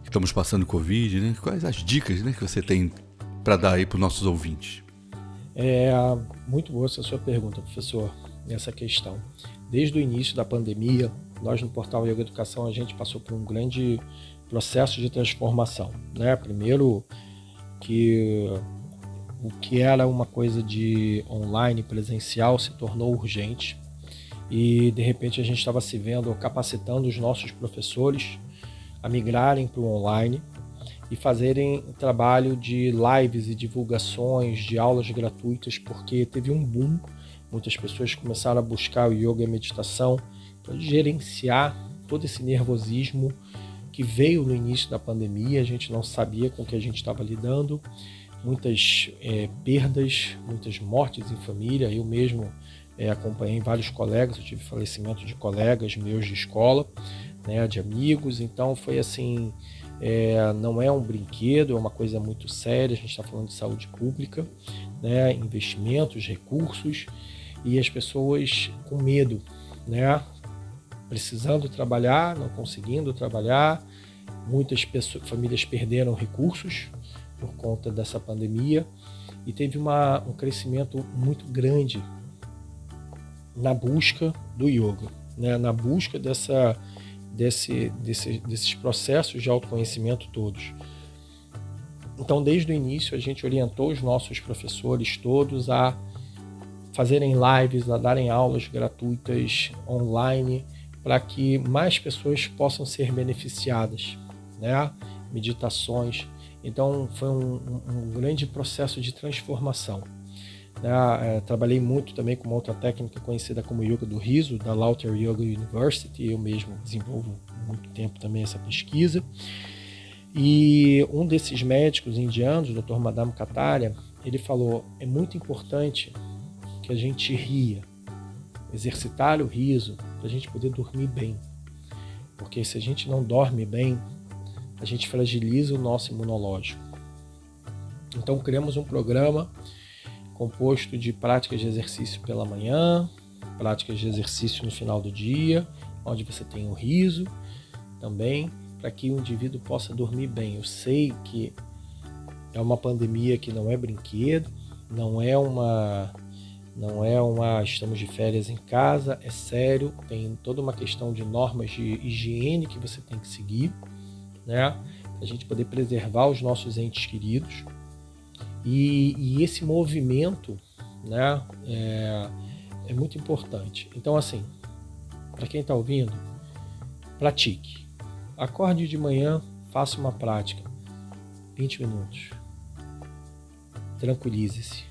que estamos passando Covid, né, quais as dicas, né, que você tem para dar aí para os nossos ouvintes? Muito boa essa sua pergunta, professor, nessa questão. Desde o início da pandemia, nós no Portal Yoga Educação, a gente passou por um grande processo de transformação, né? Primeiro, que o que era uma coisa de online, presencial, se tornou urgente. E, de repente, a gente estava se vendo capacitando os nossos professores a migrarem para o online e fazerem trabalho de lives e divulgações, de aulas gratuitas, porque teve um boom. Muitas pessoas começaram a buscar o yoga e a meditação para gerenciar todo esse nervosismo que veio no início da pandemia, a gente não sabia com o que a gente estava lidando, muitas perdas, muitas mortes em família. Eu mesmo acompanhei vários colegas, eu tive falecimento de colegas meus de escola, né, de amigos, então foi assim, não é um brinquedo, é uma coisa muito séria, a gente está falando de saúde pública, né, investimentos, recursos, e as pessoas com medo, né, precisando trabalhar, não conseguindo trabalhar, muitas famílias perderam recursos por conta dessa pandemia, e teve um crescimento muito grande na busca do yoga, né, na busca desses processos de autoconhecimento todos. Então, desde o início, a gente orientou os nossos professores todos a fazerem lives, a darem aulas gratuitas online, para que mais pessoas possam ser beneficiadas, né? Meditações. Então, foi um grande processo de transformação. Trabalhei muito também com uma outra técnica conhecida como Yoga do Riso, da Lauter Yoga University. Eu mesmo desenvolvo há muito tempo também essa pesquisa. E um desses médicos indianos, o Dr. Madame Kataria, ele falou: é muito importante que a gente ria, exercitar o riso, para a gente poder dormir bem. Porque se a gente não dorme bem, a gente fragiliza o nosso imunológico. Então criamos um programa composto de práticas de exercício pela manhã, práticas de exercício no final do dia, onde você tem o riso também, para que o indivíduo possa dormir bem. Eu sei que é uma pandemia que não é brinquedo, não é uma estamos de férias em casa, é sério, tem toda uma questão de normas de higiene que você tem que seguir, né, para a gente poder preservar os nossos entes queridos. E esse movimento, né, é muito importante. Então, assim, para quem está ouvindo, pratique. Acorde de manhã, faça uma prática, 20 minutos. Tranquilize-se.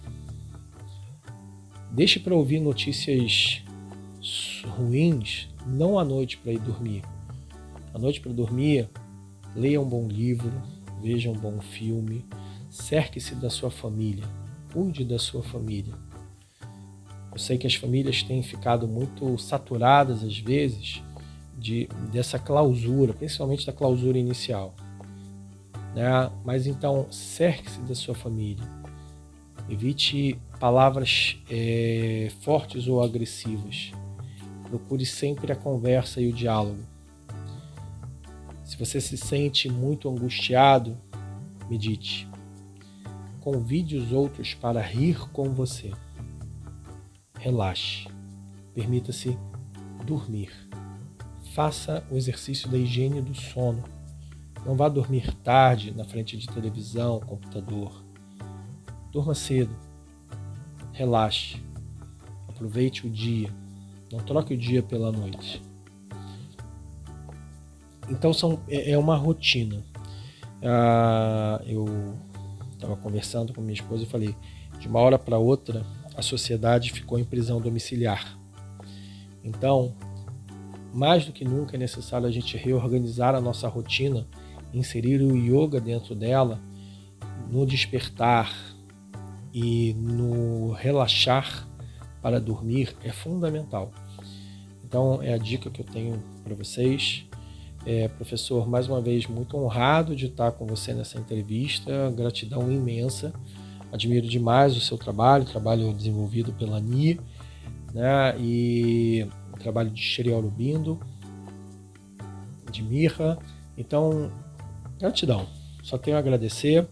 Deixe para ouvir notícias ruins, não à noite para ir dormir. À noite para dormir, leia um bom livro, veja um bom filme, cerque-se da sua família, cuide da sua família. Eu sei que as famílias têm ficado muito saturadas, às vezes, dessa clausura, principalmente da clausura inicial, né? Mas então, cerque-se da sua família. Evite palavras fortes ou agressivas. Procure sempre a conversa e o diálogo. Se você se sente muito angustiado, medite. Convide os outros para rir com você. Relaxe. Permita-se dormir. Faça o exercício da higiene do sono. Não vá dormir tarde na frente de televisão, computador. Durma cedo. Relaxe. Aproveite o dia. Não troque o dia pela noite. Então é uma rotina. Eu estava conversando com minha esposa e falei, de uma hora para outra, a sociedade ficou em prisão domiciliar. Então, mais do que nunca é necessário a gente reorganizar a nossa rotina, inserir o yoga dentro dela, no despertar e no relaxar para dormir é fundamental. Então, é a dica que eu tenho para vocês. Professor, mais uma vez, muito honrado de estar com você nessa entrevista, gratidão imensa, admiro demais o seu trabalho desenvolvido pela NI, né, e o trabalho de Sri Aurobindo, de Mirra. Então, gratidão, só tenho a agradecer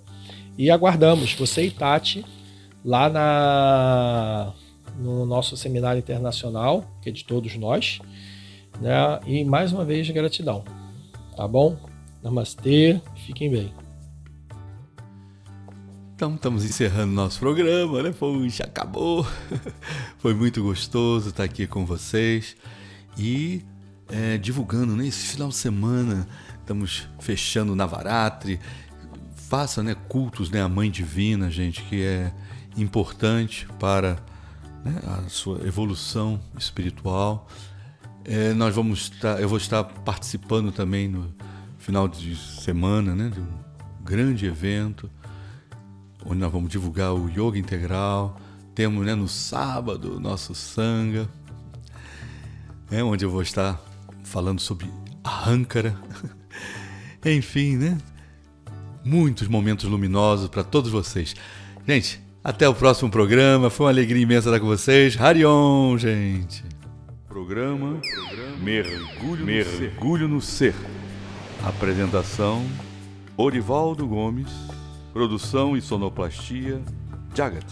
e aguardamos você e Tati lá no nosso seminário internacional, que é de todos nós, né, e mais uma vez gratidão. Tá bom? Namastê, fiquem bem. Então, estamos encerrando nosso programa, né? Poxa, acabou. Foi muito gostoso estar aqui com vocês e divulgando, né? Esse final de semana estamos fechando Navaratri. Faça, né, cultos, né, à Mãe Divina, gente, que é importante para, né, a sua evolução espiritual. Eu vou estar participando também no final de semana, né, de um grande evento, onde nós vamos divulgar o Yoga Integral. Temos, né, no sábado o nosso Sangha, onde eu vou estar falando sobre Ahankara. Enfim, né? Muitos momentos luminosos para todos vocês. Gente, até o próximo programa. Foi uma alegria imensa estar com vocês. Harion, gente. Programa Mergulho no Ser. Apresentação: Orivaldo Gomes. Produção e sonoplastia: Jagat.